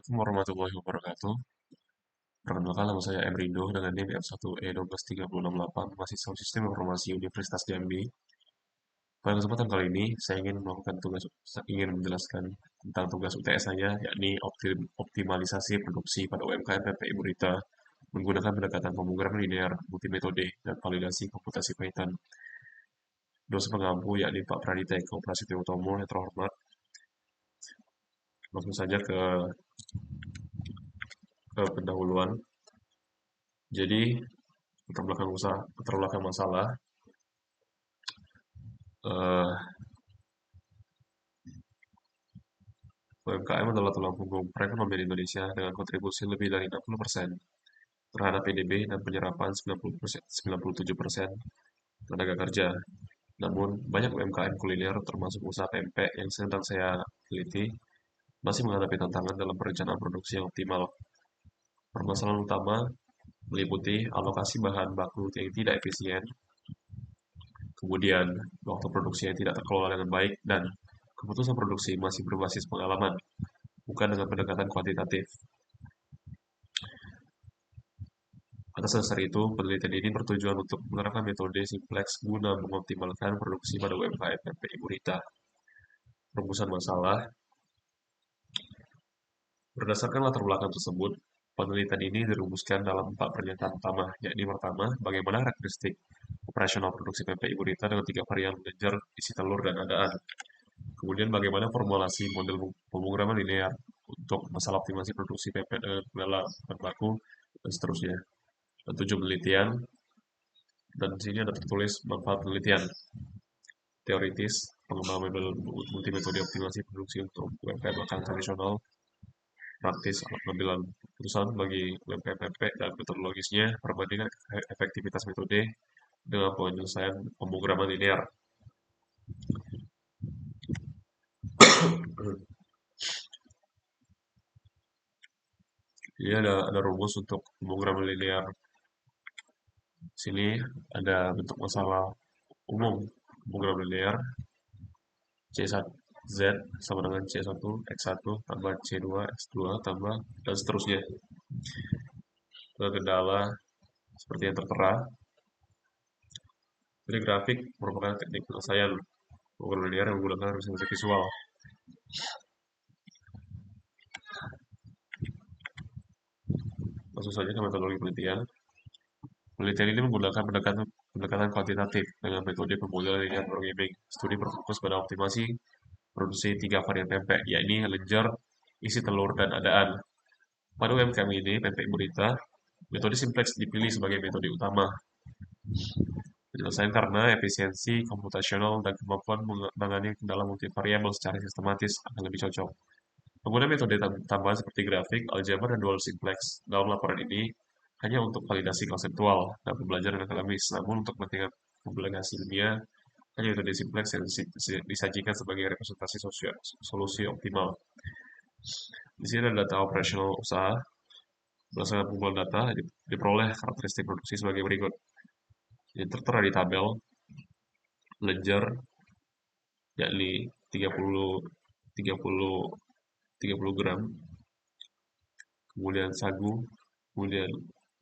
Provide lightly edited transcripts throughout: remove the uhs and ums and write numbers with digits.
Assalamualaikum warahmatullahi wabarakatuh. Perkenalkan nama saya M. Rido dengan NIM F1E12368, mahasiswa Sistem Informasi Universitas Jambi. Pada kesempatan kali ini, saya ingin menjelaskan tentang tugas UTS saya, yakni optimalisasi produksi pada UMKM PPI Burita menggunakan pendekatan pemrograman linear, multimetode, dan validasi komputasi Python. Dosen pengampu yakni Pak Pradita Eko Prasetyo Utomo yang terhormat. Langsung saja ke pendahuluan. Jadi, latar belakang masalah. eh, UMKM adalah tulang punggung perekonomian Indonesia dengan kontribusi lebih dari 60% terhadap PDB dan penyerapan 97% tenaga kerja. Namun, banyak UMKM kuliner termasuk usaha pempek yang sedang saya teliti masih menghadapi tantangan dalam perencanaan produksi yang optimal. Permasalahan utama meliputi alokasi bahan baku yang tidak efisien, kemudian waktu produksi yang tidak terkelola dengan baik, dan keputusan produksi masih berbasis pengalaman, bukan dengan pendekatan kuantitatif. Atas dasar itu, penelitian ini bertujuan untuk menerapkan metode simplex guna mengoptimalkan produksi pada UMKM PPI Burita. Rumusan masalah. Berdasarkan latar belakang tersebut, penelitian ini dirumuskan dalam 4 pernyataan utama, yakni pertama, bagaimana karakteristik operasional produksi PPI Burita dengan 3 varian manajer, isi telur, dan adaan. Kemudian bagaimana formulasi model pemrograman linear untuk masalah optimasi produksi PP dengan kendala bahan baku, dan seterusnya. Dan 7 penelitian, dan di sini ada tertulis manfaat penelitian teoritis, pengembangan model multimetode optimasi produksi untuk UMKM makanan tradisional, praktis pengambilan keputusan bagi UMKM pempek dan metodologisnya, perbandingan efektivitas metode dengan penyelesaian pemrograman linear. Jadi ada rumus untuk pemrograman linear. Sini ada bentuk masalah umum pemrograman linear. C1 Z sama dengan C1 X1 tambah C2 X2 tambah dan seterusnya. Kendala seperti yang tertera. Jadi grafik merupakan teknik penyelesaian pemrograman linear yang menggunakan representasi visual. Langsung saja ke metodologi penelitian. Penelitian ini menggunakan pendekatan kuantitatif dengan metode pemodelan linear programming. Studi berfokus pada optimasi produksi 3 varian pempek, yakni lenjer, isi telur, dan adaan. Pada UMKM ini, pempek Burita, metode simplex dipilih sebagai metode utama. Penyelesaian karena efisiensi komputasional dan kemampuan menangani kendala multivariabel secara sistematis akan lebih cocok. Penggunaan metode tambahan seperti grafik, aljabar, dan dual simplex dalam laporan ini hanya untuk validasi konseptual dan pembelajaran akademis, namun untuk kepentingan publikasi ilmiah, hanya metode simplex yang disajikan sebagai representasi solusi optimal. Di sini ada data operasional usaha. Berdasarkan pengumpulan data, diperoleh karakteristik produksi sebagai berikut. Yang tertera di tabel, ledger, yakni 30, 30, 30 gram, kemudian sagu, kemudian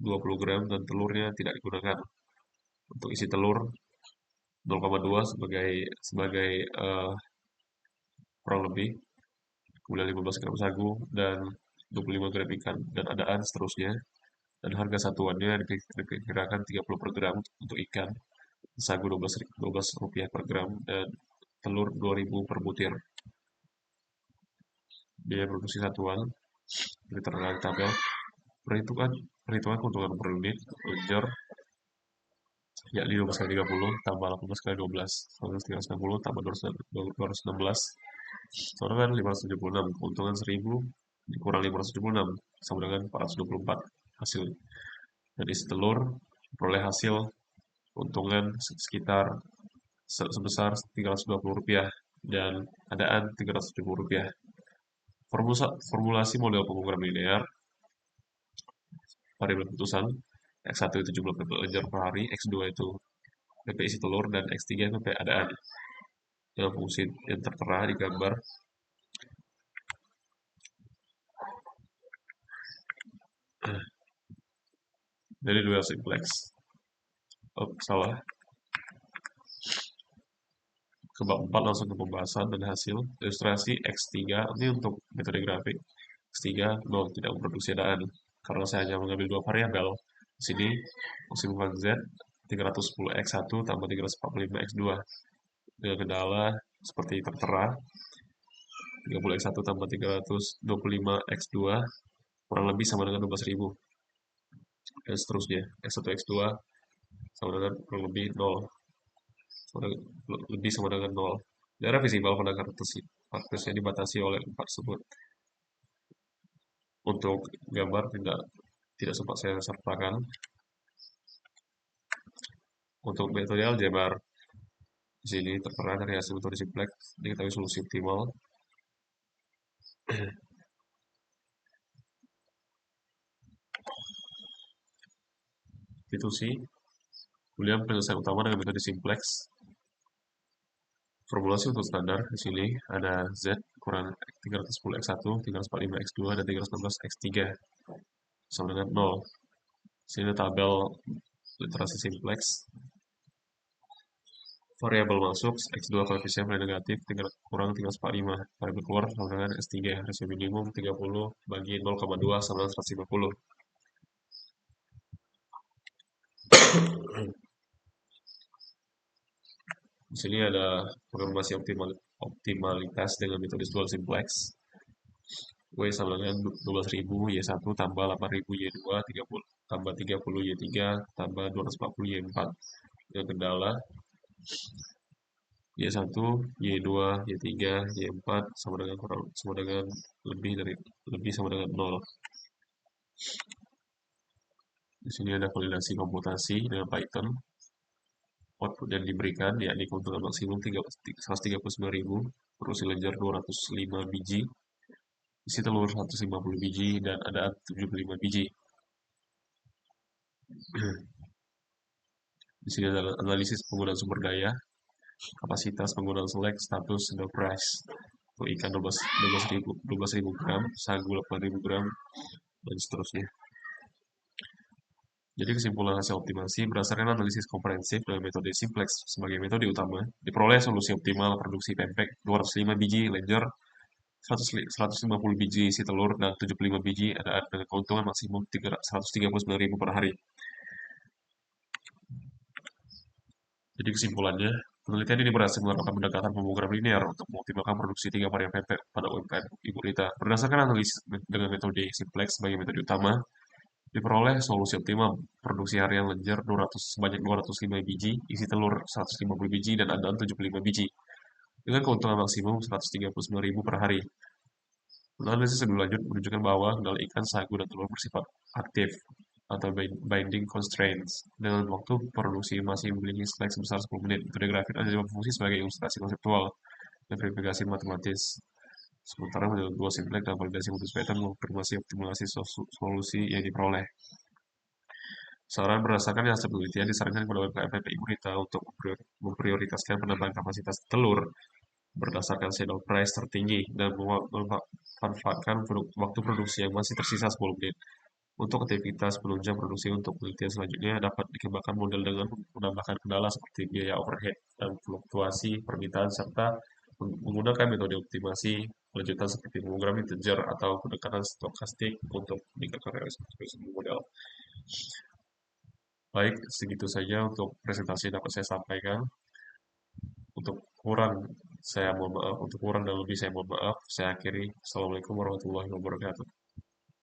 20 gram, dan telurnya tidak digunakan. Untuk isi telur 0,2 sebagai kurang lebih, kemudian 15 gram sagu dan 25 gram ikan dan adaan seterusnya. Dan harga satuannya diperkirakan 30 per gram untuk ikan, sagu 12 rupiah per gram, dan telur 2.000 per butir. Biaya produksi satuan diterangkan di tabel. Perhitungan keuntungan per unit ledger, yakni 12 kali 30 tambah 18 kali 12 sama 360 tambah 216 sama dengan 576. Keuntungan 1000 dikurang 576 sama dengan 424 hasil. Dan isi telur peroleh hasil keuntungan sekitar sebesar Rp320 dan adaan Rp370. Formulasi model pemrograman linear variabel keputusan X1 itu jumlah pempek lenjer per hari, X2 itu pempek isi telur, dan X3 pempek adaan. Dengan fungsi yang tertera di gambar. Jadi dual simplex. Oh, salah. Ke bab 4 langsung ke pembahasan dan hasil. Ilustrasi X3, ini untuk metode grafik. X3, 0, tidak memproduksi adaan. Karena saya hanya mengambil dua variabel. Di sini, maksimum Z, 310X1 tambah 345X2. Dengan kendala seperti tertera, 30X1 tambah 325X2 kurang lebih sama dengan 12.000. Dan seterusnya, X1, X2 sama dengan kurang lebih 0. Lebih sama dengan 0. Daerah visible pada kartusnya dibatasi oleh 4 tersebut. Untuk gambar tidak sempat saya sertakan. Untuk metode aljabar, di sini tertera dari hasil metode simplex diketahui solusi optimal. Institusi, kemudian penyelesaian utama dengan metode simplex. Formulasi untuk standar di sini ada Z kurang 310X1, 345X2, dan 316X3 sama dengan 0. Di sini tabel literasi simplex. Variabel masuk X2 koefisien nilai negatif kurang 345. Variabel keluar sama dengan S3. Rasio minimum 30 bagi 0,2 sama dengan 150. Di sini ada programasi optimalitas dengan metode dual simplex. W sama dengan 12.000 Y1 tambah 8.000 Y2 30, tambah 30 Y3 tambah 240 Y4. Dengan kendala Y1, Y2, Y3, Y4 sama dengan lebih sama dengan 0. Di sini ada validasi komputasi dengan Python. Output yang diberikan yakni keuntungan maksimum 139.000, produksi ledger 205 biji, isi telur 150 biji, dan ada 75 biji. Di sini ada analisis penggunaan sumber daya, kapasitas penggunaan select, status, dan price. Untuk ikan 12.000 gram, sagu 8.000 gram, dan seterusnya. Jadi kesimpulan hasil optimasi berdasarkan analisis komprehensif dengan metode simplex sebagai metode utama, diperoleh solusi optimal produksi pempek 205 biji ledger, 150 biji isi telur, dan 75 biji ada dengan keuntungan maksimum 139.000 per hari. Jadi kesimpulannya, penelitian ini berhasil menerapkan pendekatan pemrograman linear untuk mengoptimalkan produksi 3 varian pempek pada UMKM Ibu Rita. Berdasarkan analisis dengan metode simplex sebagai metode utama, diperoleh solusi optimal produksi harian ledger sebanyak 205 biji, isi telur 150 biji, dan adaan 75 biji, dengan keuntungan maksimum 139.000 per hari. Analisis lebih lanjut menunjukkan bahwa kendala ikan, sagu, dan telur bersifat aktif atau binding constraints dengan waktu produksi masih memiliki slack sebesar 10 menit. Metode grafik hanya berfungsi sebagai ilustrasi konseptual dan verifikasi matematis. Sementara menurut dua simplex dan validasi modus Python mengonfirmasi optimalisasi solusi yang diperoleh. Saran berdasarkan hasil penelitian disarankan kepada UMKM PPI Gurita untuk memprioritaskan penambahan kapasitas telur berdasarkan saddle price tertinggi dan memanfaatkan waktu produksi yang masih tersisa 10 menit. Untuk aktivitas penunjang produksi untuk penelitian selanjutnya dapat dikembangkan model dengan menambahkan kendala seperti biaya overhead dan fluktuasi permintaan serta menggunakan metode optimasi lanjutan seperti program integer atau pendekatan stokastik untuk meningkatkan realisasi model. Baik, segitu saja untuk presentasi yang dapat saya sampaikan. Untuk kurang dan lebih saya mohon maaf. Saya akhiri. Assalamualaikum warahmatullahi wabarakatuh.